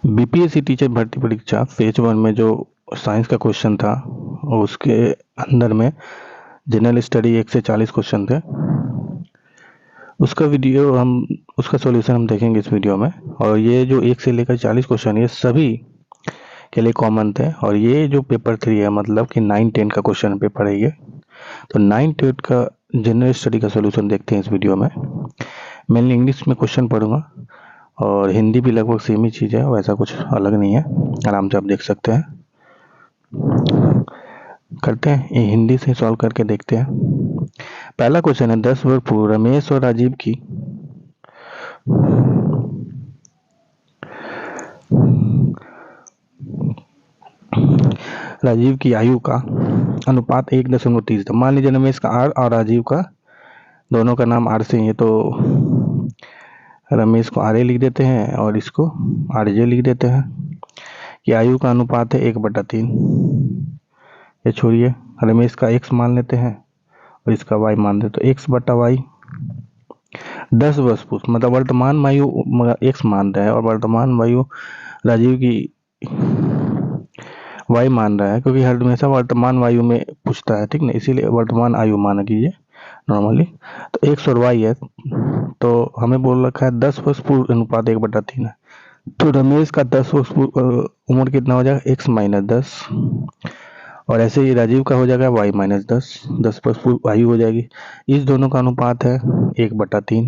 BPSC teacher भर्ती परीक्षा phase 1 में जो साइंस का क्वेश्चन था और उसके अंदर में जनरल स्टडी 1 से 40 क्वेश्चन थे। उसका सॉल्यूशन हम देखेंगे इस वीडियो में। और ये जो 1 से लेकर 40 क्वेश्चन ये सभी के लिए कॉमन थे। और ये जो पेपर 3 है मतलब कि 9-10 का क्वेश्चन पेपर है ये। तो 9-10 का जनरल स्टडी का सॉल्यूशन देखते हैं इस वीडियो में। मेनली इंग्लिश में क्वेश्चन पढ़ूंगा और हिंदी भी लगभग सेम ही चीज़ है, वैसा कुछ अलग नहीं है, आराम से आप देख सकते हैं। करते हैं ये हिंदी से सॉल्व करके देखते हैं। पहला क्वेश्चन है 10 वर्ष पूर्व रमेश और राजीव की आयु का अनुपात 1.30 था। मान लीजिए रमेश का आर और राजीव का दोनों का नाम आर से ही है, तो रमेश को आर ए लिख देते हैं और इसको आर जे लिख देते हैं कि आयु का अनुपात है 1/3। ये छोड़िए, रमेश का एक्स मान लेते हैं और इसका वाई मान देते, तो x/y 10 वर्ष पूर्व मतलब वर्तमान आयु एक्स मान रहा है और वर्तमान आयु राजीव की वाई मान रहा है, क्योंकि हर हमेशा वर्तमान आयु में पूछता है, ठीक ना, इसीलिए वर्तमान आयु माना कीजिए नॉर्मली। तो एक्स और वाई है, तो हमें बोल रखा है 10 वर्ष पूर्व अनुपात 1/3 है। तो रमेश का 10 वर्ष उम्र कितना हो जाएगा, x-10, और ऐसे ही राजीव का हो जाएगा y-10, 10 वर्ष पूर्व आयु हो जाएगी। इस दोनों का अनुपात है 1/3।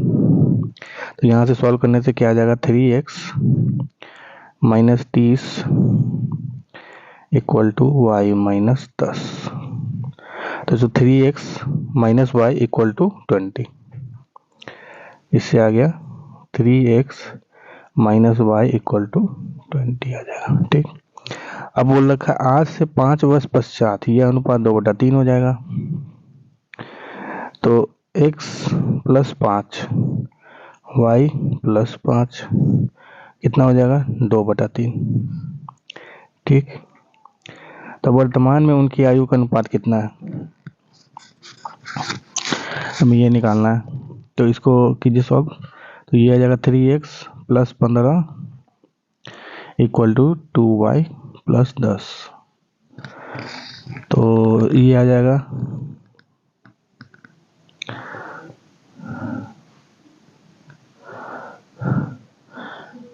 तो यहाँ से सॉल्व करने से क्या आ जाएगा, 3x - 30 इक्वल टू y-10। तो 3x - y इक्वल टू 20। इससे आ गया 3x - y इक्वल टू 20 आ जाएगा, ठीक। अब बोल रखा है आज से 5 वर्ष पश्चात यह अनुपात 2/3 हो जाएगा। तो x + 5 y + 5 कितना हो जाएगा, 2/3, ठीक। तो वर्तमान में उनकी आयु का अनुपात कितना है, हमें ये निकालना है। तो इसको कीजिए सॉल्व। तो ये आ जाएगा 3x + 15 इक्वल टू 2y + 10। तो ये आ जाएगा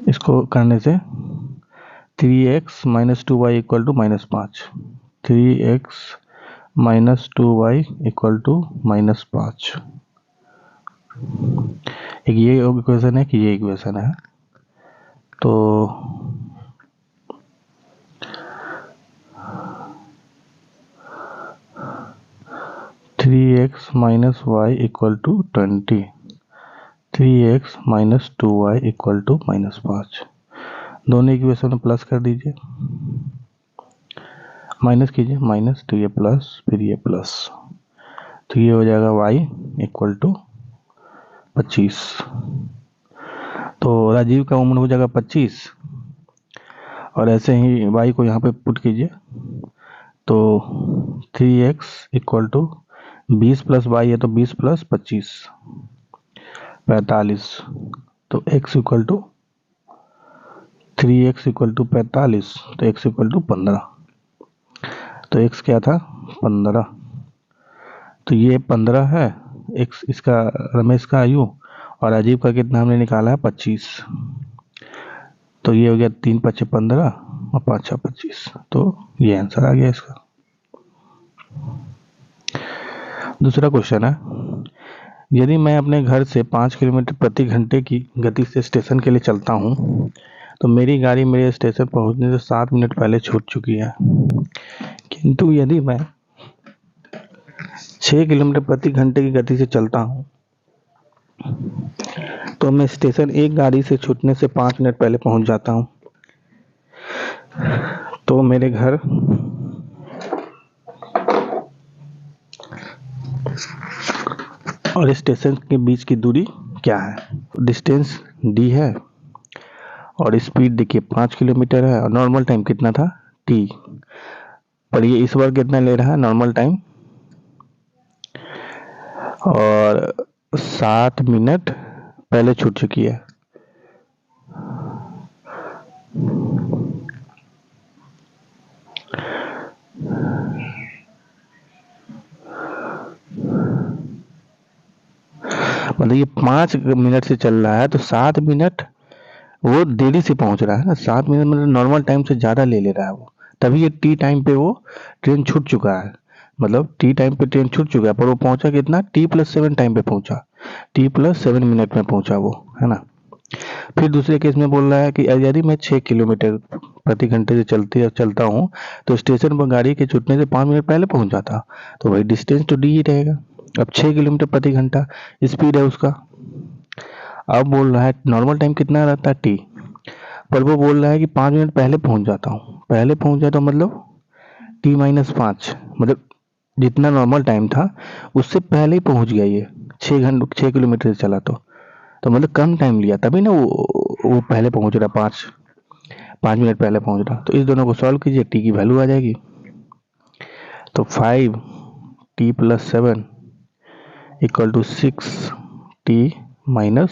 इसको करने से 3x - 2y equal to -5, 3x - 2y equal to -5। एक ये इक्वेशन है कि ये इक्वेशन है। तो three x minus y equal to 20, 3x - 2y equal to -5। दोनों इक्वेशन में प्लस कर दीजिए, माइनस कीजिए, माइनस, तो ये प्लस, फिर ये प्लस, तो ये हो जाएगा y इक्वल टू 25। तो राजीव का उम्र हो जाएगा 25 और ऐसे ही y को यहाँ पे पुट कीजिए। तो 3x इक्वल टू 20 + y है, तो 20 + 25 45। तो x equal to 3x equal to 45, तो x इक्वल टू 15। तो x क्या था, 15। तो ये 15 है x, इसका रमेश का आयु, और राजीव का कितना हमने निकाला है 25। तो ये हो गया 3 × 5 = 15 और 5 × 6 = 25। तो ये आंसर आ गया इसका। दूसरा क्वेश्चन है, यदि मैं अपने घर से 5 किलोमीटर प्रति घंटे की गति से स्टेशन के लिए चलता हूँ तो मेरी गाड़ी मेरे स्टेशन पहुँचने से 7 मिनट पहले छूट चुकी है। किंतु यदि मैं 6 किलोमीटर प्रति घंटे की गति से चलता हूँ तो मैं स्टेशन एक गाड़ी से छूटने से 5 मिनट पहले पहुँच जाता हूँ। तो मेरे घर और स्टेशन के बीच की दूरी क्या है। डिस्टेंस d है और स्पीड देखिए 5 किलोमीटर है और नॉर्मल टाइम कितना था t। पर ये इस बार कितना ले रहा है नॉर्मल टाइम, और 7 मिनट पहले छूट चुकी है। मतलब ये 5 मिनट से चल रहा है तो 7 मिनट वो देरी से पहुंच रहा है ना। 7 मिनट मतलब नॉर्मल टाइम से ज़्यादा ले ले रहा है वो, तभी ये टी टाइम पे वो ट्रेन छूट चुका है। मतलब टी टाइम पे ट्रेन छूट चुका है, पर वो पहुंचा कितना, T+7 टाइम पे पहुंचा, T+7 मिनट में पहुंचा वो, है ना। फिर दूसरे केस में बोल रहा है कि यदि मैं 6 किलोमीटर प्रति घंटे से चलता हूँ तो स्टेशन पर गाड़ी के छूटने से 5 मिनट पहले पहुंच जाता, तो भाई डिस्टेंस तो डी ही रहेगा। अब 6 किलोमीटर प्रति घंटा स्पीड है उसका। अब बोल रहा है नॉर्मल टाइम कितना रहता है टी, पर वो बोल रहा है कि 5 मिनट पहले पहुंच जाता हूँ। पहले पहुंच जाता मतलब T-5, मतलब जितना नॉर्मल टाइम था उससे पहले ही पहुंच गया ये। 6 किलोमीटर से चला तो मतलब कम टाइम लिया, तभी ना वो पहले पहुंच रहा, 5 मिनट पहले पहुंच रहा। तो इस दोनों को सॉल्व कीजिए, टी की वैल्यू आ जाएगी। तो 5T+7 equal to 6T-5।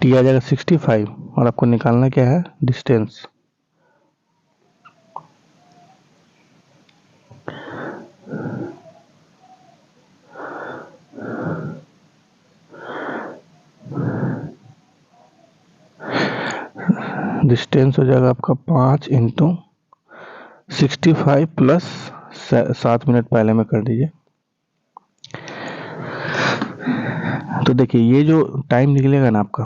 T आ जाएगा 65 और आपको निकालना क्या है, डिस्टेंस। डिस्टेंस हो जाएगा आपका 5 इंटू 65 प्लस 7 मिनट पहले में कर दीजिए। तो देखिए ये जो टाइम निकलेगा ना आपका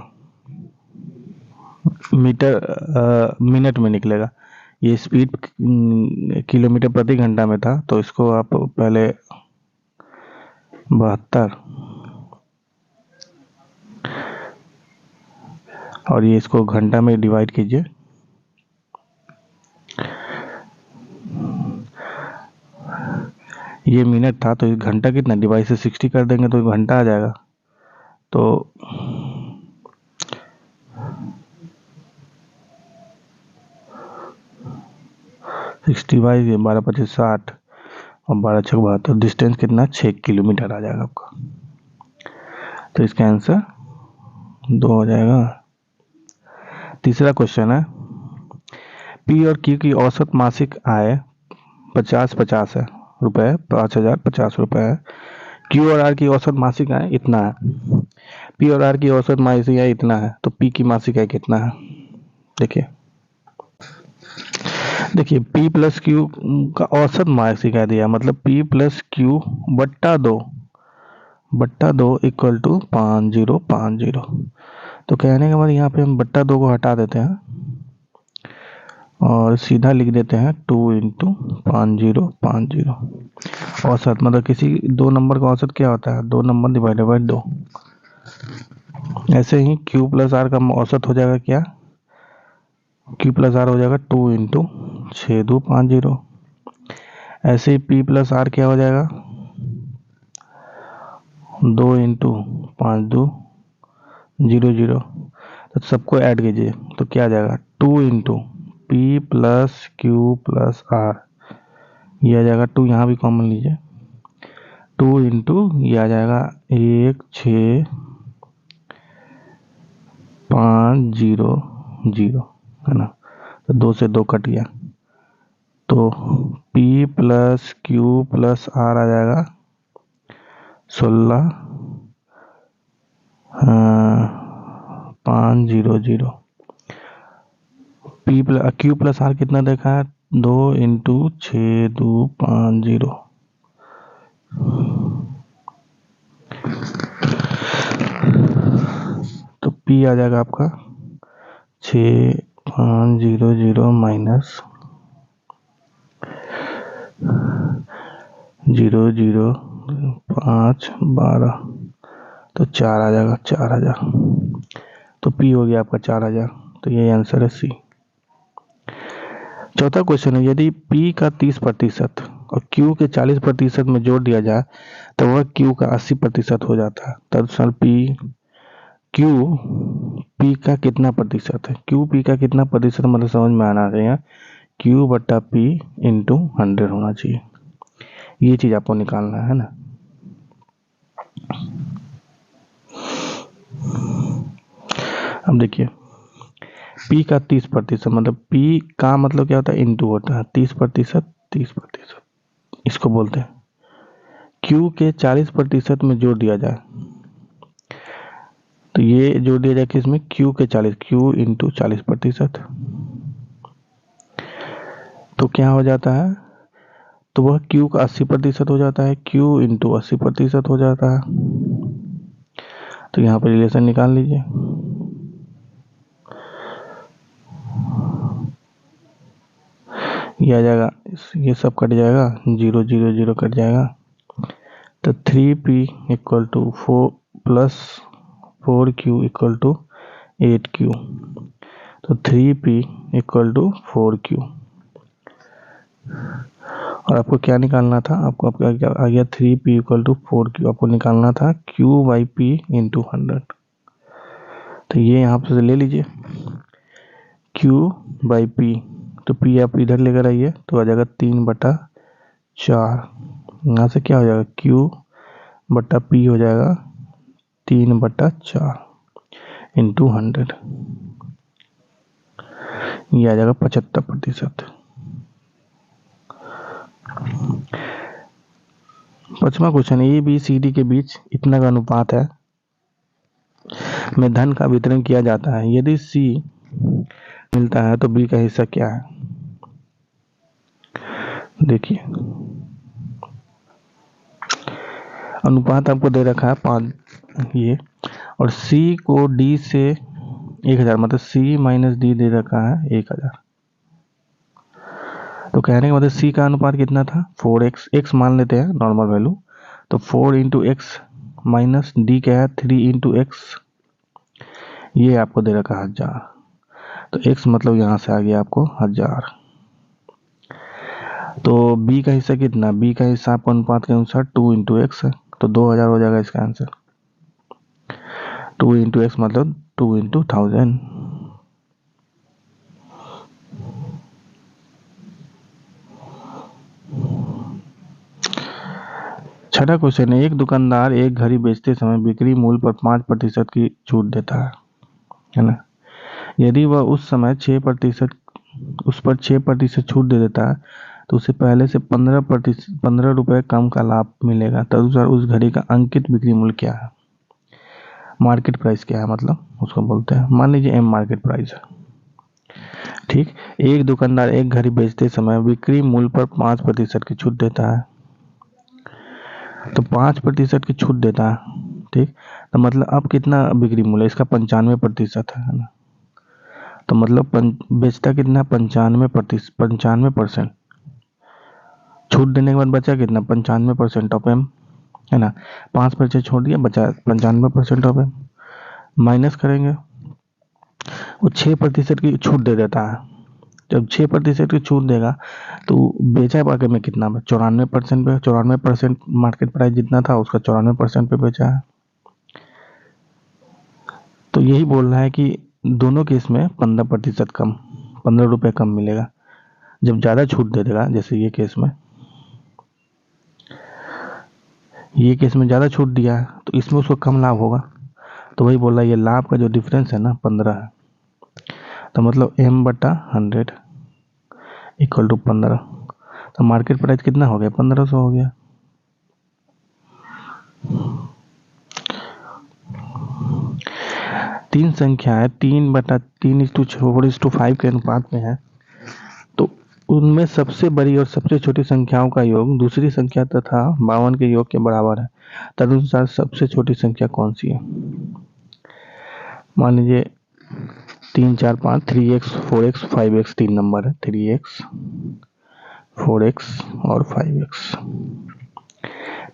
मिनट में निकलेगा। ये स्पीड किलोमीटर प्रति घंटा में था, तो इसको आप पहले 72 और ये इसको घंटा में डिवाइड कीजिए। ये मिनट था तो घंटा कितना, डिवाइड से 60 कर देंगे तो घंटा आ जाएगा। तो 60/, 12×5 = 60 और 12×6 = 72। डिस्टेंस कितना, 6 किलोमीटर आ जाएगा आपका। तो इसका आंसर 2 हो जाएगा। तीसरा क्वेश्चन है, पी और क्यू की औसत मासिक आय 50 है रुपए, 5050 रुपए है। क्यू और आर की औसत मासिक आय इतना है। पी और आर की औसत मासिक आय इतना है, तो पी की मासिक आय कितना है। देखिए पी प्लस क्यू का औसत मासिक आय दिया, मतलब P+Q बट्टा दो इक्वल टू 5050। तो कहने के बाद यहाँ पे हम बट्टा 2 को हटा देते हैं और सीधा लिख देते हैं 2 × 5050। औसत मतलब किसी दो नंबर का औसत क्या होता है, 2 नंबर डिवाइडेड बाय 2। ऐसे ही Q प्लस R का औसत हो जाएगा क्या, Q प्लस R हो जाएगा 2 × 6250। ऐसे ही P प्लस R क्या हो जाएगा, 2 × 5200। तो सबको ऐड कीजिए तो क्या आ जाएगा, 2 × P+Q+R, ये आ जाएगा 2, यहाँ भी कॉमन लीजिए, 2 × ये आ जाएगा 16500, है ना। तो 2 से 2 कट गया, तो P+Q+R आ जाएगा 16500। Q प्लस R कितना देखा है, 2 × 6250। तो P आ जाएगा आपका 6500 माइनस 00512, तो 4 आ जाएगा, 4000। तो P हो गया आपका 4000। तो ये आंसर है सी। चौथा क्वेश्चन है, यदि P का 30% और Q के 40% में जोड़ दिया जाए तो वह Q का 80% हो जाता है। तदनुसार Q P का कितना प्रतिशत है। Q P का कितना प्रतिशत मतलब समझ में आना चाहिए, Q/P × 100 होना चाहिए। ये चीज आपको निकालना है ना। अब देखिए पी का 30%, मतलब पी का मतलब क्या होता है, इंटू होता है 30%, 30%, इसको बोलते हैं। क्यू के 40% में जोड़ दिया जाए, तो ये जोड़ दिया जाए किसमें, क्यू के 40, क्यू इंटू 40%, तो क्या हो जाता है, तो वह क्यू का 80% हो जाता है, क्यू इंटू 80% हो जाता है। तो यहाँ पर रिलेशन निकाल लीजिए। ये आ जाएगा, ये सब कट जाएगा, 0 0 0 कट जाएगा, तो 3p equal to 4 plus 4q equal to 8q, तो 3p इक्वल टू 4q। और आपको क्या निकालना था, आपको क्या आ गया, 3p इक्वल टू 4q, आपको निकालना था q बाई p इंटू 100। तो ये यहाँ से ले लीजिए q बाई p, तो p आप इधर लेकर आइए तो आ जाएगा 3/4। यहाँ से क्या हो जाएगा, q बटा p हो जाएगा 3/4 इंटू 100, ये आ जाएगा 75%। 5वां question, A B C D के बीच इतना का अनुपात है में धन का वितरण किया जाता है, यदि सी मिलता है तो बी का हिस्सा क्या है। देखिए अनुपात आपको दे रखा है 5 ये, और सी को डी से 1000, मतलब सी माइनस डी दे रखा है 1000। तो कहने का मतलब सी का अनुपात कितना था, 4x, x मान लेते हैं नॉर्मल वैल्यू, तो 4 इंटू एक्स माइनस डी क्या है 3 इंटू एक्स, ये आपको दे रखा है 1000, तो x मतलब यहाँ से आ गया आपको 1000। तो b का हिस्सा कितना, b का हिस्सा आपको अनुपात के अनुसार 2 इंटू एक्स है, तो 2000 हो जाएगा इसका आंसर। 2 इंटू एक्स मतलब 2 इंटू 1000। छठा क्वेश्चन है, एक दुकानदार एक घड़ी बेचते समय बिक्री मूल्य पर 5% की छूट देता है ना। यदि वह उस समय 6% उस पर 6% छूट दे देता है तो उसे पहले से 15 रुपए कम का लाभ मिलेगा। तदनुसार उस घड़ी का अंकित बिक्री मूल्य क्या है, मार्केट प्राइस क्या है, मतलब उसको बोलते हैं, मान लीजिए एम मार्केट प्राइस है। ठीक, एक दुकानदार एक घड़ी बेचते समय बिक्री मूल्य पर 5% की छूट देता है, तो 5% की छूट देता है। ठीक, तो मतलब अब कितना बिक्री मूल्य, इसका 95% है ना, तो मतलब बेचता कितना, 95%। छूट देने के बाद बचा कितना, 95% ऑफ एम, है ना। 5% छोड़ दिया, बचा 95% ऑफ एम। माइनस करेंगे, वो 6% की छूट दे देता है। जब 6% की छूट देगा तो बेचा बाकी में कितना, 94% पे, 94% मार्केट प्राइस जितना था उसका 94% पे बेचा है। तो यही बोल रहा है कि दोनों केस में 15% कम, 15 रुपये कम मिलेगा। जब ज़्यादा छूट दे देगा, जैसे ये केस में ज़्यादा छूट दिया है तो इसमें उसको कम लाभ होगा, तो वही बोल रहा है ये लाभ का जो डिफरेंस है ना 15 है, तो मतलब m/100 इक्वल टू 15, तो मार्केट प्राइस कितना हो गया, 1500 हो गया। तीन संख्या है 3/3:4:5 के अनुपात में है, तो उनमें सबसे बड़ी और सबसे छोटी संख्याओं का योग दूसरी संख्या तथा 52 के योग के बराबर है। तदनुसार सबसे छोटी संख्या कौन सी है। मान लीजिए 3 4 5, 3x 4x 5x, 3 नंबर है, 3x 4x और 5x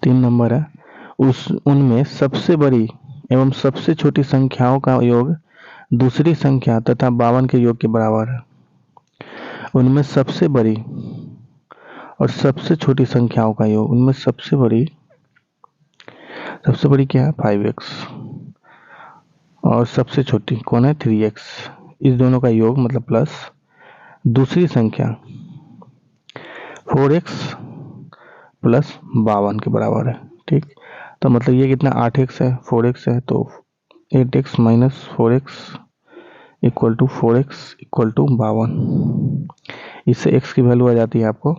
3 नंबर है। उनमें सबसे बड़ी एवं सबसे छोटी संख्याओं का योग दूसरी संख्या तथा 52 के योग के बराबर है। उनमें सबसे बड़ी और सबसे छोटी संख्याओं का योग, उनमें सबसे बड़ी क्या है 5x, और सबसे छोटी कौन है 3x, इस दोनों का योग मतलब प्लस दूसरी संख्या 4x प्लस 52 के बराबर है। ठीक, तो मतलब ये कितना 8x है, 4x है, तो 8x minus 4x equal to 4x equal to 52। इससे x की वैल्यू आ जाती है आपको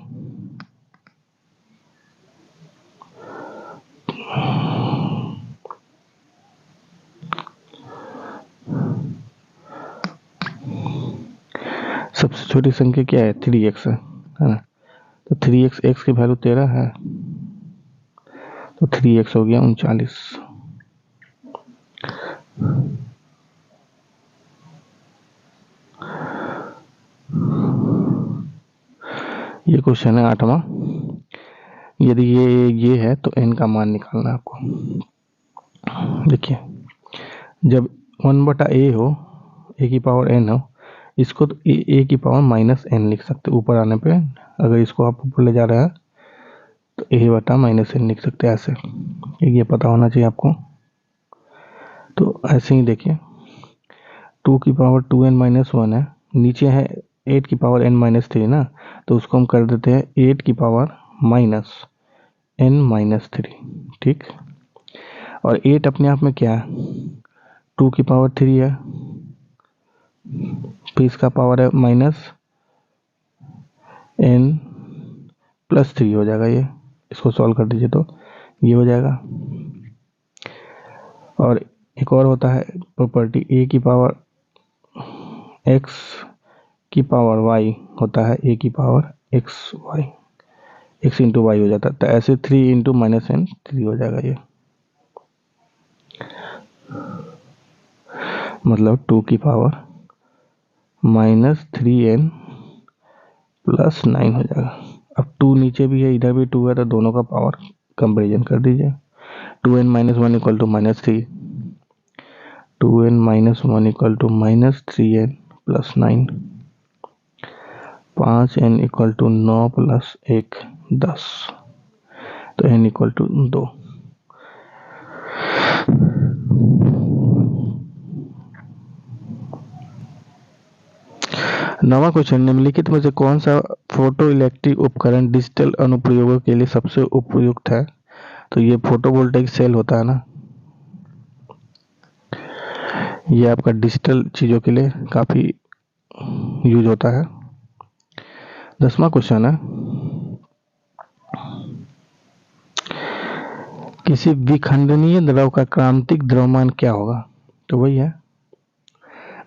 सबसे छोटी संख्या क्या है 3x है ना। तो 3x x की वैल्यू 13 है तो 3x हो गया 39। ये क्वेश्चन है 8वां। यदि ये है तो n का मान निकालना है आपको। देखिए जब 1/a हो a की पावर n हो, इसको तो a की पावर -n लिख सकते ऊपर आने पे। अगर इसको आप ऊपर ले जा रहे हैं तो a/-n लिख सकते हैं ऐसे। ये पता होना चाहिए आपको। तो ऐसे ही देखिए 2 की पावर 2n-1 है, नीचे है 8 की पावर n-3 ना, तो उसको हम कर देते हैं 8 की पावर -n-3। ठीक, और 8 अपने आप में क्या है 2 की पावर 3 है, फिर इसका पावर है -n+3 हो जाएगा। ये इसको सॉल्व कर दीजिए तो ये हो जाएगा। और एक और होता है प्रॉपर्टी a की पावर x की पावर y होता है a की पावर x इंटू y हो जाता है। तो ऐसे 3 इंटू -n3 हो जाएगा। ये मतलब 2 की पावर -3n+9 हो जाएगा। अब 2 नीचे भी है, इधर भी 2 है, तो दोनों का पावर कंपेरिजन कर दीजिए। 2n-1 equal to -3, 2n-1 equal to -3n+9, 5n equal to 9 + 1 10, तो n इक्वल टू 2। नवा क्वेश्चन, निम्नलिखित में से कौन सा फोटो इलेक्ट्रिक उपकरण डिजिटल अनुप्रयोगों के लिए सबसे उपयुक्त है। तो ये फोटोवोल्टेइक सेल होता है ना, ये आपका डिजिटल चीज़ों के लिए काफ़ी यूज होता है। 10वां क्वेश्चन है, किसी विखंडनीय द्रव का क्रांतिक द्रव्यमान क्या होगा। तो वही है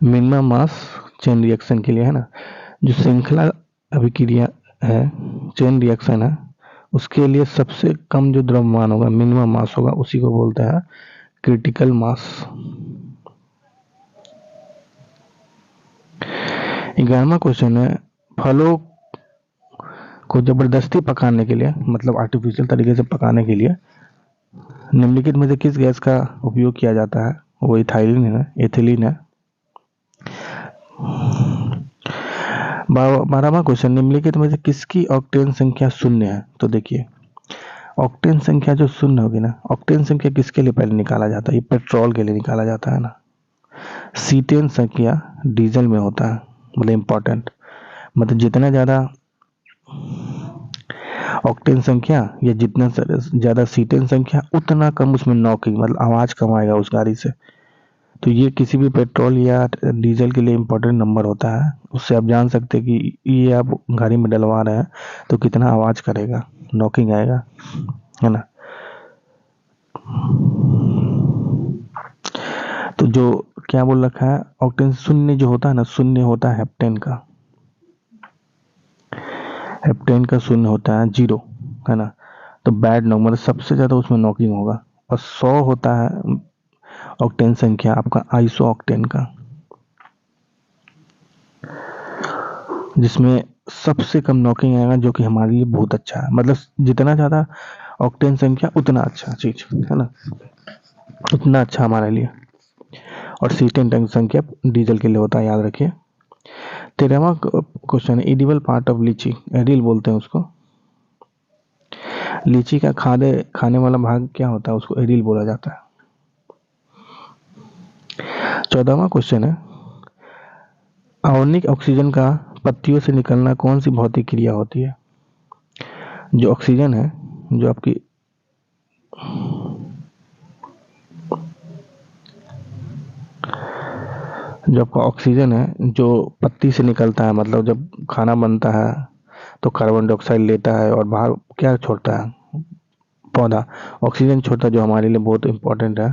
मिनिमम मास चेन रिएक्शन के लिए, है ना। जो श्रृंखला अभिक्रिया है, चेन रिएक्शन है, उसके लिए सबसे कम जो द्रव्यमान होगा, मिनिमम मास होगा, उसी को बोलते हैं क्रिटिकल मास। 11वां क्वेश्चन है, फलों को जबरदस्ती पकाने के लिए, मतलब आर्टिफिशियल तरीके से पकाने के लिए निम्नलिखित में से किस गैस का उपयोग किया जाता है। वो इथाइलिन है, एथिलीन है। 12वां क्वेश्चन, निम्नलिखित में से किसकी ऑक्टेन संख्या 0 है। तो देखिए ऑक्टेन संख्या जो 0 होगी ना, ऑक्टेन संख्या किसके लिए पहले निकाला जाता है, ये पेट्रोल के लिए निकाला जाता है ना। सीटेन संख्या डीजल में होता है, मतलब इम्पोर्टेंट, मतलब जितना ज़्यादा ऑक्टेन संख्या या जितना ज़्यादा सीटेन संख्या उतना कम उसमें नॉकिंग, मतलब आवाज़ कम आएगा उस गाड़ी से। तो ये किसी भी पेट्रोल या डीजल के लिए इम्पोर्टेंट नंबर होता है। उससे आप जान सकते हैं कि ये आप गाड़ी में डलवा रहे हैं तो कितना आवाज़ करेगा, नॉकिंग आएगा, है ना। तो जो क्या बोल रखा है, ऑक्टेन 0 जो होता है ना, 0 होता है हेप्टेन का। हेप्टेन का 0 होता है 0, है ना। तो बैड नंबर सबसे ज़्यादा उसमें नॉकिंग होगा। और 100 होता है ऑक्टेन संख्या आपका आइसो ऑक्टेन का, जिसमें सबसे कम नॉकिंग आएगा, जो कि हमारे लिए बहुत अच्छा है। मतलब जितना ज़्यादा ऑक्टेन संख्या उतना अच्छा चीज़, है ना, उतना अच्छा हमारे लिए। और सीटेन टैंक संख्या डीजल के लिए होता है, याद रखिए। 13वां क्वेश्चन है, एडिबल पार्ट ऑफ लीची, एडिल बोलते हैं उसको। लीची का खाने वाला भाग क्या होता है, उसको एडिल बोला जाता है। 14वां क्वेश्चन है, आवरणिक ऑक्सीजन का पत्तियों से निकलना कौन सी भौतिक क्रिया होती है। जो ऑक्सीजन है, जो आपकी जो आपका ऑक्सीजन है जो पत्ती से निकलता है, मतलब जब खाना बनता है तो कार्बन डाइऑक्साइड लेता है और बाहर क्या छोड़ता है, पौधा ऑक्सीजन छोड़ता है, जो हमारे लिए बहुत इंपॉर्टेंट है।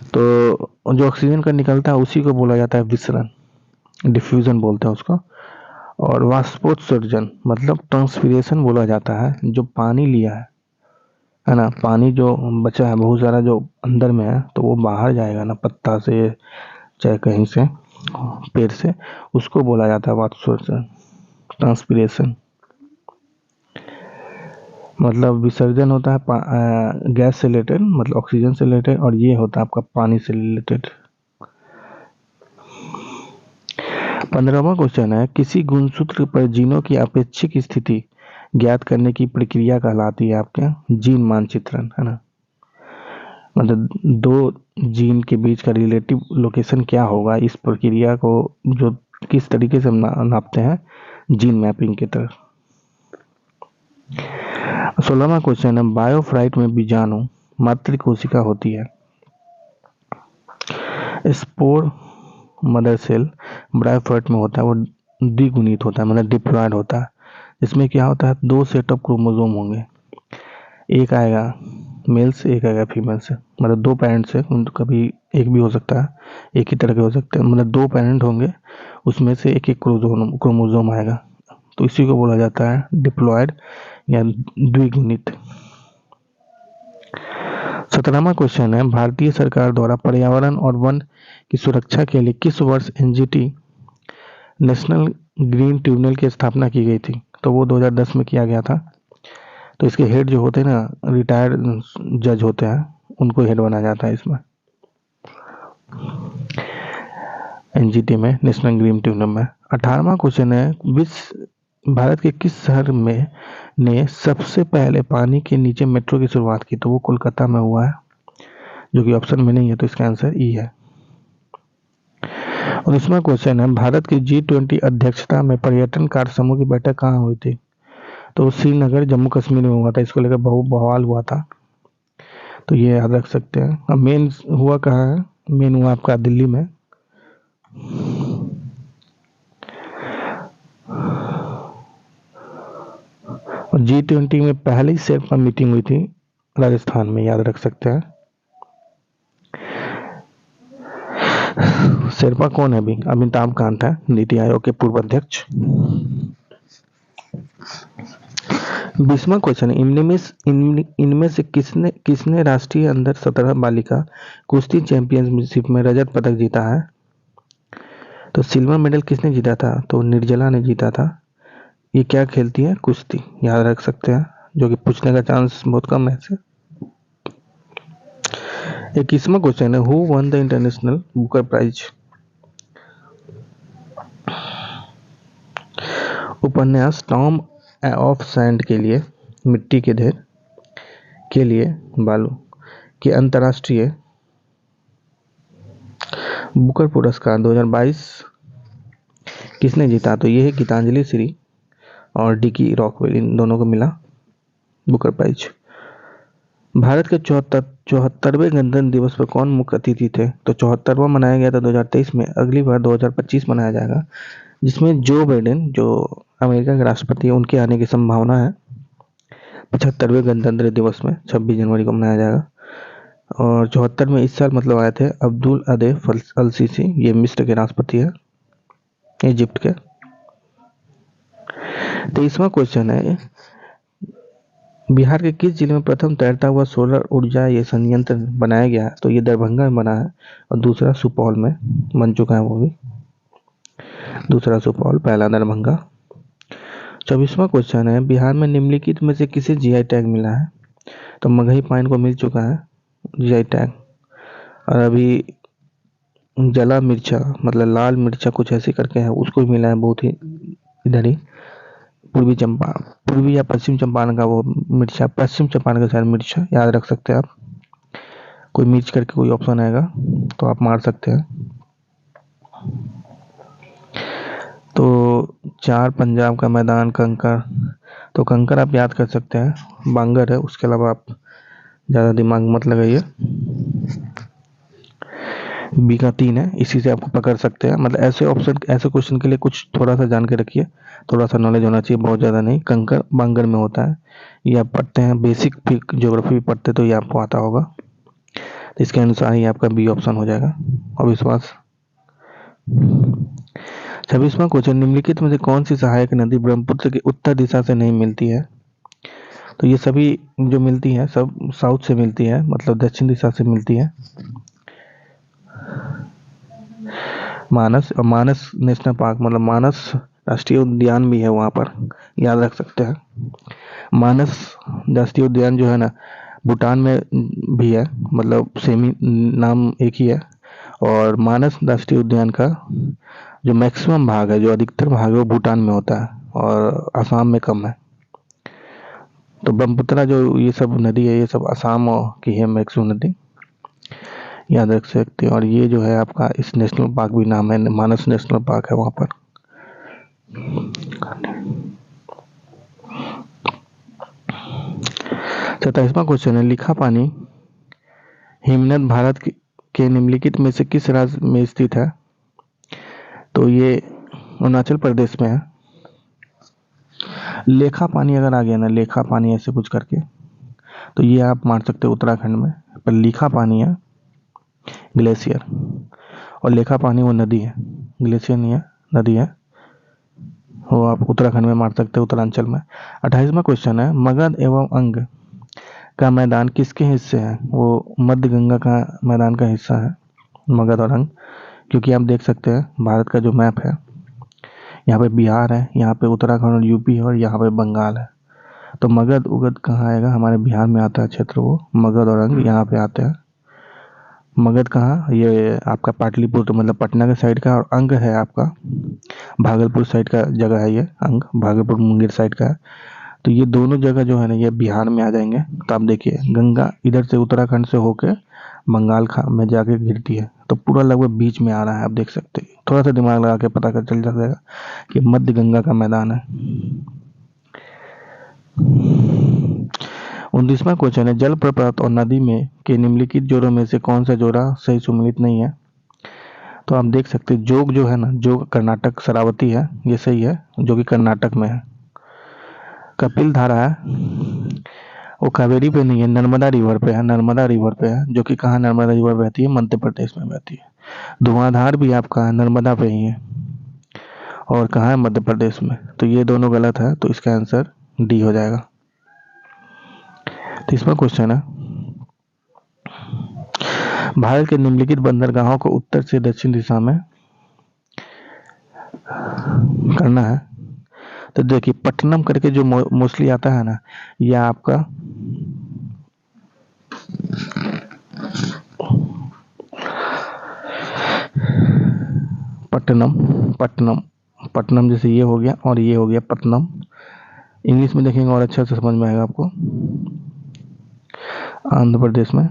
तो जो ऑक्सीजन का निकलता है उसी को बोला जाता है विसरण, डिफ्यूजन बोलते हैं उसको। और वाष्पोत्सर्जन मतलब ट्रांसपीरेशन बोला जाता है, जो पानी लिया है ना, पानी जो बचा है बहुत सारा जो अंदर में है तो वो बाहर जाएगा ना, पत्ता से चाहे कहीं से, पेड़ से, उसको बोला जाता है वाष्पोत्सर्जन, ट्रांसपीरेशन। मतलब विसर्जन होता है गैस से रिलेटेड, मतलब ऑक्सीजन से रिलेटेड, और ये होता है आपका पानी से रिलेटेड। 15वां क्वेश्चन है, किसी गुणसूत्र पर जीनों की अपेक्षिक स्थिति ज्ञात करने की प्रक्रिया कहलाती है आपके जीन मानचित्रण, है ना। मतलब दो जीन के बीच का रिलेटिव लोकेशन क्या होगा, इस प्रक्रिया को जो किस तरीके से हम नापते हैं, जीन मैपिंग की तरह। 16वां क्वेश्चन है, बायोफ्राइट में बीजाणु मातृ कोशिका होती है। स्पोर मदर सेल ब्रायोफाइट में होता है, वो द्विगुणित होता है, मतलब डिप्लॉयड होता है। इसमें क्या होता है, दो सेट ऑफ क्रोमोसोम होंगे, एक आएगा मेल से एक आएगा फीमेल से, मतलब दो पेरेंट से, कभी एक भी हो सकता है, एक ही तरह के हो सकते हैं, मतलब दो पेरेंट होंगे, उसमें से एक एक क्रोमोसोम आएगा, तो इसी को बोला जाता है डिप्लॉयड या द्विगुणित। 17वां क्वेश्चन है, भारतीय सरकार द्वारा पर्यावरण और वन की सुरक्षा के लिए किस वर्ष एनजीटी नेशनल ग्रीन ट्रिब्यूनल की स्थापना की गई थी? तो वो 2010 में किया गया था। तो इसके हेड जो होते हैं ना, रिटायर्ड जज होते हैं, उनको हेड बनाया जाता है इसमें, एनजीटी में, नेशनल ग्रीन ट्रिब्यूनल में। 18वां क्वेश्चन है, विश्व भारत के किस शहर में ने सबसे पहले पानी के नीचे मेट्रो की शुरुआत की? तो वो कोलकाता में हुआ है, जो कि ऑप्शन में नहीं है, तो इसका आंसर ई है। 19वां क्वेश्चन है, भारत की G20 अध्यक्षता में पर्यटन कार्य समूह की बैठक कहाँ हुई थी? तो श्रीनगर जम्मू कश्मीर में हुआ था, इसको लेकर बहुत बवाल हुआ था, तो ये याद रख सकते हैं। अब मेन हुआ कहाँ है, मेन हुआ आपका दिल्ली में। और G20 में पहली शेरपा मीटिंग हुई थी राजस्थान में, याद रख सकते हैं। शेरपा कौन है अभी? अमिताभ कांत है, नीति आयोग के पूर्व अध्यक्ष। 20वां क्वेश्चन, इनमें से किसने किसने राष्ट्रीय अंडर 17 बालिका कुश्ती चैंपियनशिप में रजत पदक जीता है? तो सिल्वर मेडल किसने जीता था? तो निर्जला ने जीता था। ये क्या खेलती है? कुश्ती, याद रख सकते हैं, जो कि पूछने का चांस बहुत कम है इससे। 21वां क्वेश्चन है, who won the international booker prize? उपन्यास टॉम ऑफ सैंड के लिए, मिट्टी के ढेर के लिए बालू के अंतर्राष्ट्रीय बुकर पुरस्कार 2022 किसने जीता? तो ये है गीतांजलि श्री और डिकी रॉकवेल, इन दोनों को मिला बुकर प्राइज। भारत के 74वें गणतंत्र दिवस पर कौन मुख्य अतिथि थे? तो 74वां मनाया गया था 2023 में, अगली बार 2025 मनाया जाएगा, जिसमें जो बाइडेन जो अमेरिका के राष्ट्रपति है उनके आने की संभावना है। 75वें गणतंत्र दिवस में 26 जनवरी को मनाया जाएगा। और 74 में इस साल मतलब आए थे अब्दुल अदेफ अल सीसी, ये मिस्र के राष्ट्रपति है, इजिप्ट के। 23वां क्वेश्चन है, बिहार के किस जिले में प्रथम तैरता हुआ सोलर ऊर्जा ये संयंत्र बनाया गया है? तो ये दरभंगा में बना है, और दूसरा सुपौल में बन चुका है, वो भी दूसरा सुपौल, पहला दरभंगा। 24वां क्वेश्चन है, बिहार में निम्नलिखित में से किसे जीआई टैग मिला है? तो मगही पाइन को मिल चुका है जीआई टैग, और अभी जला मिर्चा मतलब लाल मिर्चा कुछ ऐसे करके है, उसको भी मिला है, बहुत ही इधर ही पूर्वी या पश्चिम चंपारण का वो मिर्चा, पश्चिम चंपारण का शायद मिर्चा, याद रख सकते हैं आप। कोई मिर्च करके कोई ऑप्शन आएगा तो आप मार सकते हैं। तो 4 पंजाब का मैदान, कंकर, तो कंकर आप याद कर सकते हैं, बांगर है, उसके अलावा आप ज़्यादा दिमाग मत लगाइए। बी का 3 है, इसी से आपको पकड़ सकते हैं। मतलब ऐसे ऑप्शन, ऐसे क्वेश्चन के लिए कुछ थोड़ा सा जान के रखिए, थोड़ा सा नॉलेज होना चाहिए, बहुत ज़्यादा नहीं। कंकर बांगर में होता है, ये आप पढ़ते हैं, बेसिक ज्योग्राफी भी पढ़ते तो ये आपको आता होगा। तो इसके अनुसार ही आपका बी ऑप्शन हो जाएगा। अविश्वास। 26वां क्वेश्चन, निम्नलिखित में से कौन सी सहायक नदी ब्रह्मपुत्र की उत्तर दिशा से नहीं मिलती है? तो ये सभी जो मिलती है सब साउथ से मिलती है, मतलब दक्षिण दिशा से मिलती है। मानस, और मानस नेशनल पार्क मतलब मानस राष्ट्रीय उद्यान भी है वहाँ पर, याद रख सकते हैं। मानस राष्ट्रीय उद्यान जो है ना, भूटान में भी है, मतलब सेम ही नाम एक ही है। और मानस राष्ट्रीय उद्यान का जो मैक्सिमम भाग है, जो अधिकतर भाग है, वो भूटान में होता है और असम में कम है। तो ब्रह्मपुत्र जो ये सब नदी है, ये सब असम की है मैक्सिमम नदी, याद रख सकते हैं। और ये जो है आपका इस नेशनल पार्क भी नाम है, मानस नेशनल पार्क है वहाँ पर। 27वां क्वेश्चन है, लिखा पानी हिमनद भारत के निम्नलिखित में से किस राज्य में स्थित है? तो ये अरुणाचल प्रदेश में है। लेखा पानी अगर आ गया ना, लेखा पानी ऐसे कुछ करके, तो ये आप मान सकते हो उत्तराखंड में। पर लिखा पानी है ग्लेशियर, और लेखा पानी वो नदी है, ग्लेशियर नहीं है, नदी है, वो आप उत्तराखंड में मार सकते हो, उत्तरांचल में। 28वां क्वेश्चन है, मगध एवं अंग का मैदान किसके हिस्से है? वो मध्य गंगा का मैदान का हिस्सा है, मगध और अंग। क्योंकि आप देख सकते हैं भारत का जो मैप है, यहाँ पे बिहार है, यहाँ पे उत्तराखंड और यूपी है, और यहाँ पे बंगाल है। तो मगध उगध कहाँ आएगा? हमारे बिहार में आता है क्षेत्र, वो मगध और अंग यहाँ पे आते हैं। मगध कहाँ? ये आपका पाटलिपुत्र मतलब पटना के साइड का, और अंग है आपका भागलपुर साइड का जगह है, ये अंग भागलपुर मुंगेर साइड का है। तो ये दोनों जगह जो है ना, ये बिहार में आ जाएंगे। तो आप देखिए, गंगा इधर से उत्तराखंड से होके बंगाल खा में जाके गिरती है, तो पूरा लगभग बीच में आ रहा है। आप देख सकते हैं, थोड़ा सा दिमाग लगा के पता कर चल जाएगा कि मध्य गंगा का मैदान है। 29वां क्वेश्चन है, जल प्रपात और नदी में के निम्नलिखित जोड़ों में से कौन सा जोड़ा सही सुमेलित नहीं है? तो आप देख सकते हैं, जोग जो है ना, जोग कर्नाटक शरावती है, ये सही है, जो कि कर्नाटक में है। कपिल धारा है, वो कावेरी पे नहीं है, नर्मदा रिवर पे है, नर्मदा रिवर पे है, जो कि कहाँ नर्मदा रिवर बहती है? मध्य प्रदेश में बहती है। धुआंधार भी आपका नर्मदा पे ही है, और कहाँ है? मध्य प्रदेश में। तो ये दोनों गलत है, तो इसका आंसर डी हो जाएगा। 30वां क्वेश्चन है, भारत के निम्नलिखित बंदरगाहों को उत्तर से दक्षिण दिशा में करना है। तो देखिए, पट्टनम करके जो मोस्टली आता है ना, यह आपका पट्टनम, पट्टनम, पट्टनम जैसे ये हो गया, और ये हो गया पट्टनम। इंग्लिश में देखेंगे और अच्छा से समझ में आएगा आपको। आंध्र प्रदेश में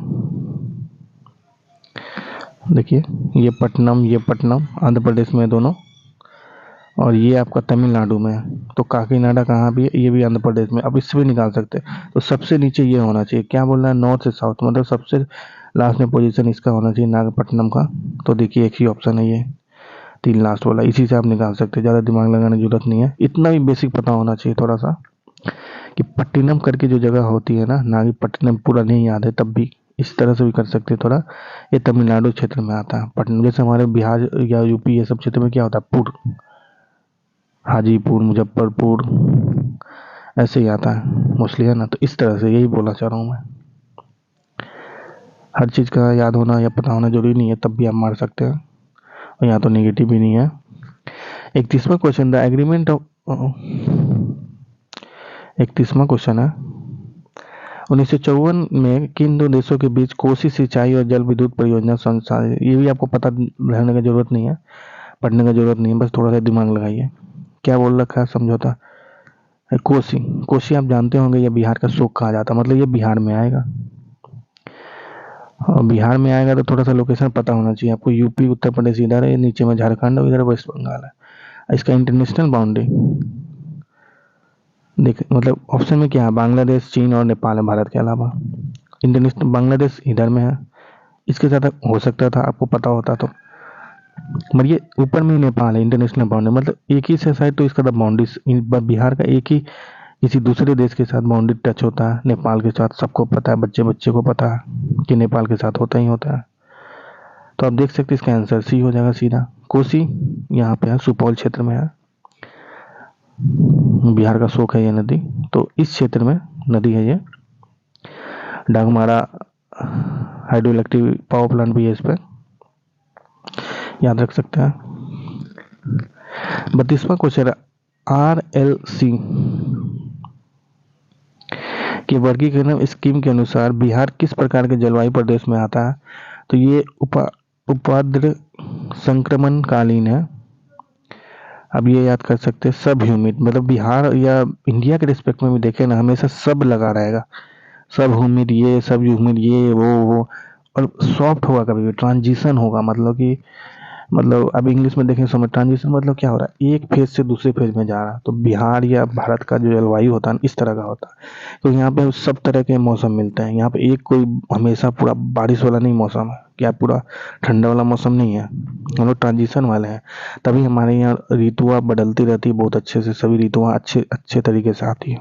देखिए, ये पट्टनम आंध्र प्रदेश में है दोनों, और ये आपका तमिलनाडु में है। तो काकीनाडा कहाँ भी है? ये भी आंध्र प्रदेश में। अब इससे भी निकाल सकते हैं, तो सबसे नीचे ये होना चाहिए। क्या बोलना है? नॉर्थ से साउथ, मतलब सबसे लास्ट में पोजीशन इसका होना चाहिए, नागपट्टनम का। तो देखिए, एक ही ऑप्शन है ये, 3 लास्ट वाला, इसी से आप निकाल सकते हैं, ज़्यादा दिमाग लगाने की जरूरत नहीं है। इतना भी बेसिक पता होना चाहिए थोड़ा सा, कि पट्टिनम करके जो जगह होती है ना, नागपट्टनम पूरा नहीं याद है तब भी इस तरह से भी कर सकते हैं थोड़ा। ये तमिलनाडु क्षेत्र में आता है पटना, जैसे हमारे बिहार या यूपी ये सब क्षेत्र में क्या होता है? पुर, हाजीपुर, मुजफ्फरपुर, ऐसे ही आता है मोस्टली, है ना। तो इस तरह से यही बोलना चाह रहा हूँ मैं। हर चीज़ का याद होना या पता होना जरूरी नहीं है, तब भी आप मार सकते हैं, और यहाँ तो नेगेटिव भी नहीं है। 31वां क्वेश्चन, द एग्रीमेंट ऑफ 31वां क्वेश्चन है, 1954 में किन दो देशों के बीच कोसी सिंचाई और जल विद्युत परियोजना संचालित? ये भी आपको पता रहने की जरूरत नहीं है, पढ़ने की जरूरत नहीं है, बस थोड़ा सा दिमाग लगाइए। क्या बोल रखा है? समझौता कोसी, कोसी आप जानते होंगे, ये बिहार का शोक कहा जाता है, मतलब ये बिहार में आएगा। और बिहार में आएगा तो थोड़ा सा लोकेशन पता होना चाहिए आपको। यूपी उत्तर प्रदेश इधर है, नीचे में झारखंड और इधर वेस्ट बंगाल है। इसका इंटरनेशनल बाउंड्री देख, मतलब ऑप्शन में क्या है? बांग्लादेश, चीन और नेपाल है भारत के अलावा। इंटरनेशनल बांग्लादेश इधर में है, इसके साथ हो सकता था, आपको पता होता तो। मगर ये ऊपर में ही नेपाल है, इंटरनेशनल बाउंड्री, मतलब एक ही से साइड, तो इसका तो बाउंड्री बिहार का एक ही किसी दूसरे देश के साथ बाउंड्री टच होता है नेपाल के साथ, सबको पता है, बच्चे बच्चे को पता है कि नेपाल के साथ होता ही होता है। तो आप देख सकते हैं इसका आंसर सी हो जाएगा सीधा। कोसी यहाँ पे है, सुपौल क्षेत्र में है, बिहार का शोक है ये नदी। तो इस क्षेत्र में नदी है ये। Dagmara hydro electric power plant भी है इस पर, याद रख सकते हैं। 32वां क्वेश्चन, RLC के वर्गीकरण स्कीम के अनुसार बिहार किस प्रकार के जलवायु प्रदेश में आता है? तो ये उपाद्र संक्रमण कालीन है। अब ये याद कर सकते हैं, सब ह्यूमिड, मतलब बिहार या इंडिया के रिस्पेक्ट में भी देखें ना, हमेशा सब लगा रहेगा, सब ह्यूमिड ये, सब ह्यूमिड ये, वो। और सॉफ्ट होगा, कभी भी ट्रांजिशन होगा, मतलब कि मतलब अब इंग्लिश में देखें समझ, ट्रांजिशन मतलब क्या हो रहा है, एक फेज से दूसरे फेज में जा रहा है। तो बिहार या भारत का जो जलवायु होता है इस तरह का होता है। तो यहाँ पे सब तरह के मौसम मिलते हैं, यहाँ पे एक कोई हमेशा पूरा बारिश वाला नहीं मौसम है, क्या पूरा ठंडा वाला मौसम नहीं है, हम लोग ट्रांजिशन वाले हैं। तभी हमारे यहाँ ऋतुआ बदलती रहती है बहुत अच्छे से, सभी ऋतुआ अच्छे अच्छे तरीके से आती है।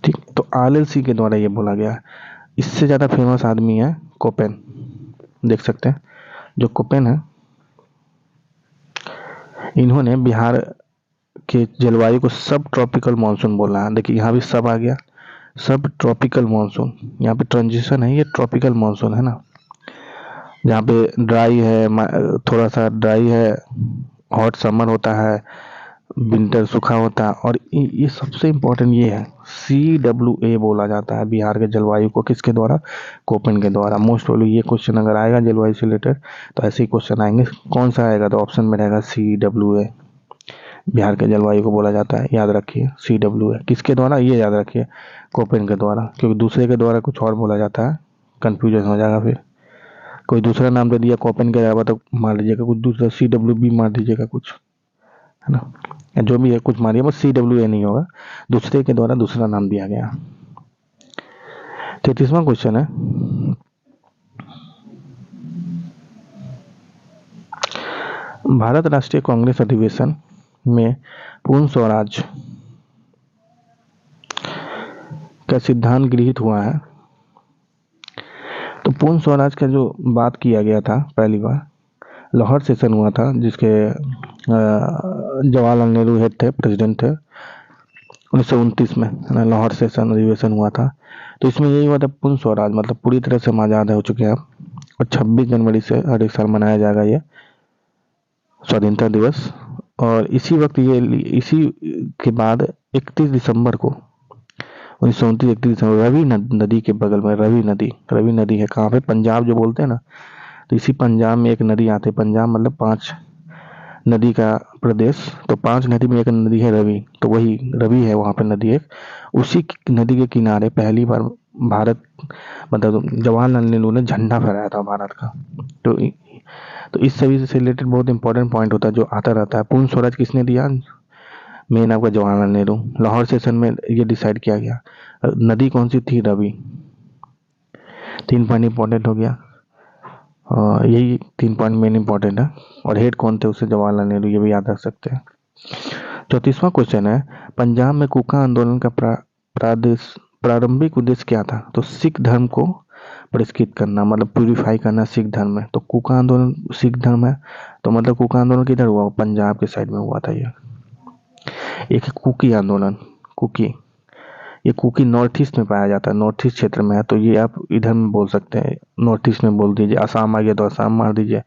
ठीक, तो RLC के द्वारा ये बोला गया। इससे ज़्यादा फेमस आदमी है कोपेन, देख सकते हैं, जो कोपेन है, इन्होंने बिहार के जलवायु को सब ट्रॉपिकल मानसून बोला है। देखिए यहाँ भी सब आ गया, सब ट्रॉपिकल मानसून, यहाँ पे ट्रांजिशन है, ये ट्रॉपिकल मानसून है ना, जहाँ पे ड्राई है, थोड़ा सा ड्राई है, हॉट समर होता है, विंटर सूखा होता है। और ये सबसे इम्पोर्टेंट ये है, CWA बोला जाता है बिहार के जलवायु को, किसके द्वारा? कोपेन के द्वारा। मोस्ट प्रोबेबली ये क्वेश्चन अगर आएगा जलवायु से रिलेटेड तो ऐसे ही क्वेश्चन आएंगे। कौन सा आएगा? तो ऑप्शन में रहेगा CWA, बिहार के जलवायु को बोला जाता है, याद रखिए CWA। किसके द्वारा? ये याद रखिए, कोपेन के द्वारा, क्योंकि दूसरे के द्वारा कुछ और बोला जाता है, कंफ्यूजन हो जाएगा, फिर कोई दूसरा नाम दे दिया कोपेन के अलावा तो मार लीजिएगा कुछ दूसरा, CWB मार दीजिएगा कुछ, है ना, या जो भी है कुछ मारिए, बस CWA नहीं होगा, दूसरे के द्वारा दूसरा नाम दिया गया। 33वां क्वेश्चन है, भारत राष्ट्रीय कांग्रेस अधिवेशन में पूर्ण स्वराज का सिद्धांत गृहीत हुआ है। तो पूर्ण स्वराज का जो बात किया गया था पहली बार, लाहौर सेशन हुआ था, जिसके जवाहरलाल नेहरू हेड थे, प्रेसिडेंट थे, 1929 में, है ना, लाहौर सेशन अधिवेशन हुआ था। तो इसमें यही हुआ था, पूर्ण स्वराज मतलब पूरी तरह से हम आज़ाद हो चुके हैं। और 26 जनवरी से हर एक साल मनाया जाएगा ये स्वाधीनता दिवस। और इसी वक्त ये, इसी के बाद 31 दिसंबर को 1929, 31 दिसंबर, रवि नदी के बगल में, रवि नदी है कहाँ पे? पंजाब जो बोलते हैं ना, तो इसी पंजाब में एक नदी आती है, पंजाब मतलब 5 नदी का प्रदेश, तो 5 नदी में एक नदी है रवि, तो वही रवि है वहाँ पे नदी एक। उसी नदी के किनारे पहली बार भारत, मतलब जवाहरलाल नेहरू ने झंडा फहराया था भारत का। तो इस सभी से रिलेटेड बहुत इंपॉर्टेंट पॉइंट होता है जो आता रहता है। पूर्ण स्वराज किसने दिया? मेन आपका जवाहरलाल नेहरू। लाहौर सेशन में ये डिसाइड किया गया। नदी कौन सी थी? रवि। 3 पॉइंट इंपॉर्टेंट हो गया, यही 3 पॉइंट मेन इंपॉर्टेंट है। और हेड कौन थे उससे? जवाहरलाल नेहरू, ये भी याद रख सकते हैं। 34वां क्वेश्चन है, पंजाब में कूका आंदोलन का प्रारंभिक उद्देश्य क्या था? तो सिख धर्म को परिष्कृत करना, मतलब प्यूरिफाई करना सिख धर्म में। तो कूका आंदोलन सिख धर्म है, तो मतलब कूका आंदोलन किधर हुआ? पंजाब के साइड में हुआ था ये। एक कुकी आंदोलन, कुकी, ये कुकी नॉर्थ ईस्ट में पाया जाता है, नॉर्थ ईस्ट क्षेत्र में है। तो ये आप इधर में बोल सकते हैं, नॉर्थ ईस्ट में बोल दीजिए। असम आ गया तो असम मार दीजिए,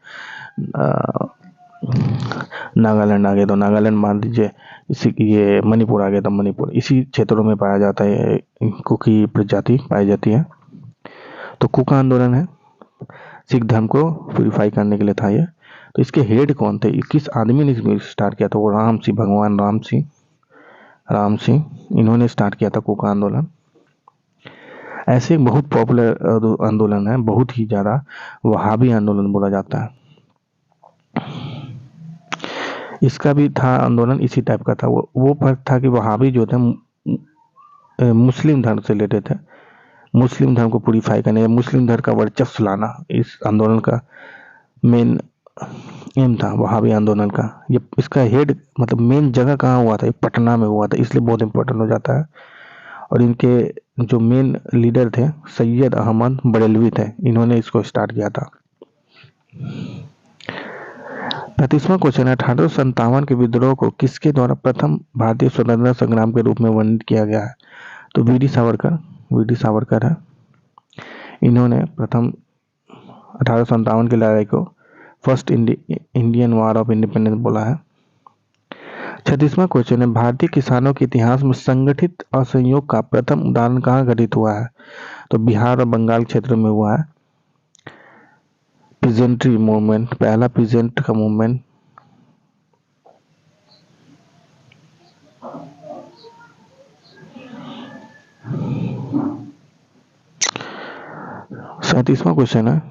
नागालैंड आ गया तो नागालैंड मार दीजिए, इसी ये मणिपुर आ गया तो मणिपुर, इसी क्षेत्रों में पाया जाता है, कुकी प्रजाति पाई जाती है। तो कुका आंदोलन है, सिख धर्म को प्यूरिफाई करने के लिए था ये। तो इसके हेड कौन थे? किस आदमी ने स्टार्ट किया था? वो राम सिंह, भगवान राम सिंह, इन्होंने स्टार्ट किया था कुका आंदोलन। ऐसे एक बहुत पॉपुलर आंदोलन है, बहुत ही ज्यादा, वहाबी आंदोलन बोला जाता है। इसका भी था आंदोलन, इसी टाइप का था। वो फर्क था कि वहाबी जो थे मुस्लिम धर्म से रिलेटेड थे, मुस्लिम धर्म को प्यूरिफाई करने या मुस्लिम धर्म का वर्चस्व लाना इस आंदोलन का मेन एम था, वहाबी आंदोलन का। ये इसका हेड मतलब मेन जगह कहाँ हुआ था, ये पटना में हुआ था, इसलिए बहुत इंपॉर्टेंट हो जाता है। और इनके जो मेन लीडर थे सैयद अहमद बरेलवी थे, इन्होंने इसको स्टार्ट किया था। 35वां क्वेश्चन है, 1857 के विद्रोह को किसके द्वारा प्रथम भारतीय स्वतंत्रता संग्राम के रूप में वर्णित किया गया है? तो वीडी सावरकर है। इन्होंने प्रथम 1857 की लड़ाई को first Indian war of independence बोला है। 36वां क्वेश्चन है, भारतीय किसानों के इतिहास में संगठित असहयोग का प्रथम उदाहरण कहाँ घटित हुआ है? तो बिहार और बंगाल क्षेत्र में हुआ है। पीजेंट्री मूवमेंट, पहला पीजेंट का मूवमेंट। सैंतीसवां क्वेश्चन है,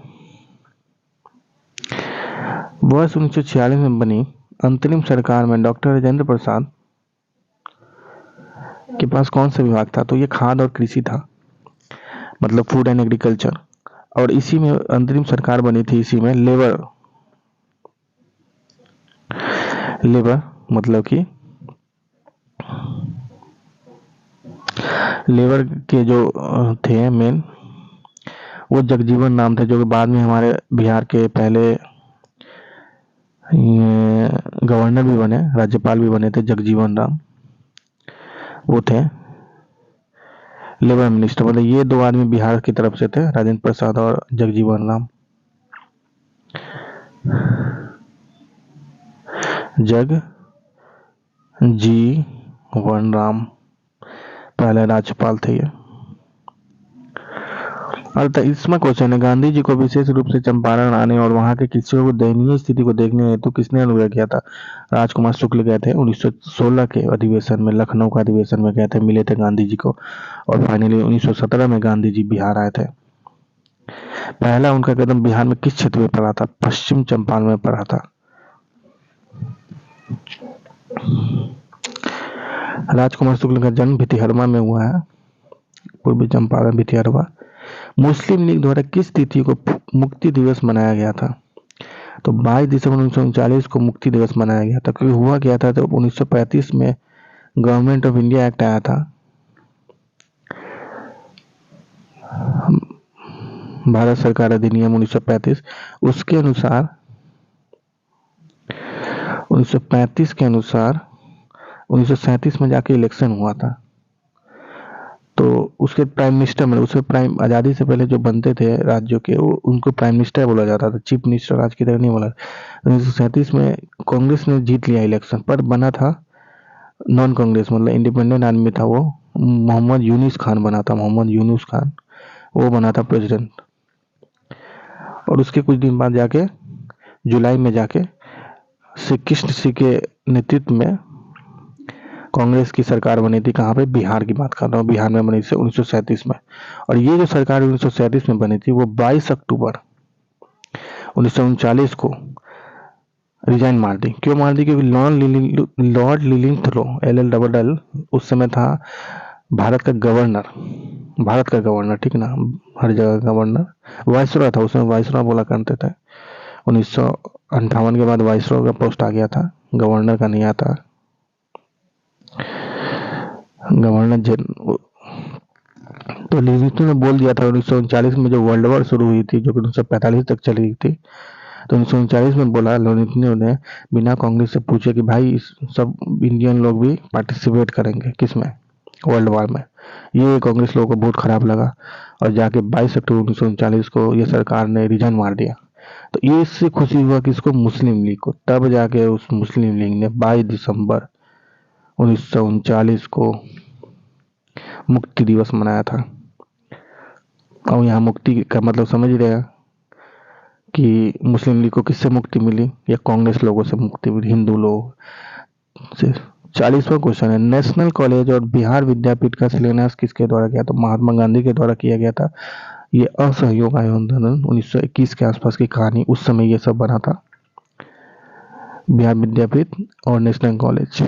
वर्ष 1946 में बनी अंतरिम सरकार में डॉक्टर राजेंद्र प्रसाद के पास कौन सा विभाग था? तो ये खाद्य और कृषि था, मतलब फूड एंड एग्रीकल्चर। और इसी में अंतरिम सरकार बनी थी, इसी में लेबर मतलब कि लेबर के जो थे मेन, वो जगजीवन राम थे, जो कि बाद में हमारे बिहार के पहले गवर्नर भी बने, राज्यपाल भी बने थे, जगजीवन राम वो थे लेबर मिनिस्टर। मतलब ये दो आदमी बिहार की तरफ से थे, राजेंद्र प्रसाद और जगजीवन राम। जगजीवन राम पहले राज्यपाल थे ये। और 23वां क्वेश्चन है, गांधी जी को विशेष रूप से चंपारण आने और वहां के कृषकों को दयनीय स्थिति को देखने हेतु किसने अनुरोध किया था? राजकुमार शुक्ल गए थे 1916 के अधिवेशन में, लखनऊ का अधिवेशन में गए थे, मिले थे गांधी जी को। और फाइनली 1917 में गांधी जी बिहार आए थे। पहला उनका कदम बिहार में किस क्षेत्र में पड़ा था? पश्चिम चंपारण में पड़ा था। राजकुमार शुक्ल का जन्म भितिहरवा में हुआ है, पूर्वी चंपारण भितिहरवा। मुस्लिम लीग द्वारा किस तिथि को मुक्ति दिवस मनाया गया था? तो 22 दिसंबर 1939 को मुक्ति दिवस मनाया गया था। क्योंकि हुआ क्या था, तो 1935 में गवर्नमेंट ऑफ इंडिया एक्ट आया था, भारत सरकार अधिनियम 1935। उसके अनुसार 1935 के अनुसार 1937 में जाके इलेक्शन हुआ था। तो उसके प्राइम मिनिस्टर में, उसके प्राइम आज़ादी से पहले जो बनते थे राज्यों के, वो उनको प्राइम मिनिस्टर बोला जाता था, चीफ मिनिस्टर आज की तरह नहीं बोला। 1937 में कांग्रेस ने जीत लिया इलेक्शन, पर बना था नॉन कांग्रेस, मतलब इंडिपेंडेंट आदमी था वो, मोहम्मद यूनुस खान बना था, मोहम्मद यूनुस खान, वो बना था प्रेसिडेंट। और उसके कुछ दिन बाद जाके जुलाई में जाके श्री कृष्ण सिंह के नेतृत्व में कांग्रेस की सरकार बनी थी। कहाँ पे? बिहार की बात कर रहा हूँ, बिहार में बनी थी 1937 में। और ये जो सरकार 1937 में बनी थी, वो 22 अक्टूबर 1939 को रिजाइन मार दी। क्यों मार दी? क्योंकि लॉर्ड लिलिंथरो LLLL उस समय था भारत का गवर्नर, ठीक ना, हर जगह गवर्नर, वाइसरॉय था उसमें, वाइसरॉय बोला करते थे। 1958 के बाद वाइसरॉय का पोस्ट आ गया था, गवर्नर का नहीं आता। गवर्नर तो लिविंगस्टन ने बोल दिया था 1939 में, जो वर्ल्ड वॉर शुरू हुई थी, जो कि 1945 तक चली थी, तो 1939 में बोला लिविंगस्टन ने, बिना कांग्रेस से पूछे कि भाई सब इंडियन लोग भी पार्टिसिपेट करेंगे किसमें? वर्ल्ड वॉर में। ये कांग्रेस लोगों को बहुत खराब लगा और जाके 22 अक्टूबर 1939 को ये सरकार ने रिजाइन मार दिया। तो ये इससे खुशी हुआ किसको? मुस्लिम लीग को। तब जाके उस मुस्लिम लीग ने 22 दिसंबर 1939 को मुक्ति दिवस मनाया था। और यहाँ मुक्ति का मतलब समझ रहे हैं कि मुस्लिम लीग को किससे मुक्ति मिली? या कांग्रेस लोगों से मुक्ति मिली, हिंदू लोग से। 40वां क्वेश्चन है, नेशनल कॉलेज और बिहार विद्यापीठ का शिलान्यास किसके द्वारा किया? तो महात्मा गांधी के द्वारा किया गया था। ये असहयोग आंदोलन 1921 के आसपास की कहानी, उस समय ये सब बना था, बिहार विद्यापीठ और नेशनल कॉलेज।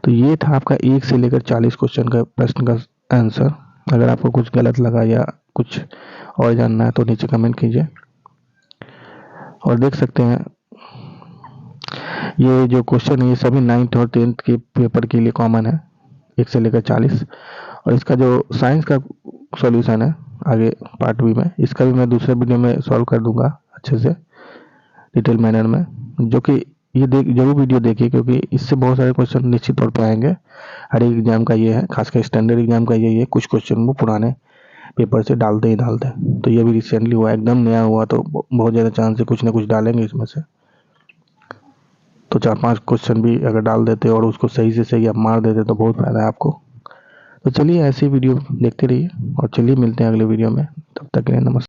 तो ये था आपका 1 से लेकर 40 क्वेश्चन का प्रश्न का आंसर। अगर आपको कुछ गलत लगा या कुछ और जानना है तो नीचे कमेंट कीजिए। और देख सकते हैं ये जो क्वेश्चन है ये सभी 9th और 10th के पेपर के लिए कॉमन है, 1 से लेकर 40। और इसका जो साइंस का सॉल्यूशन है आगे पार्ट बी में, इसका भी मैं दूसरे वीडियो में सॉल्व कर दूंगा अच्छे से डिटेल मैनर में, जो कि ये जरूर वीडियो देखिए, क्योंकि इससे बहुत सारे क्वेश्चन निश्चित तौर पे आएंगे। हर एक एग्जाम का ये है, खासकर स्टैंडर्ड एग्जाम का ये है, कुछ क्वेश्चन वो पुराने पेपर से डालते ही डालते हैं। तो ये भी रिसेंटली हुआ, एकदम नया हुआ, तो बहुत ज़्यादा चांस है कुछ ना कुछ डालेंगे इसमें से। तो 4-5 क्वेश्चन भी अगर डाल देते और उसको सही से सही आप मार देते तो बहुत फायदा है आपको। तो चलिए ऐसी वीडियो देखते रहिए और चलिए मिलते हैं अगले वीडियो में, तब तक के लिए नमस्कार।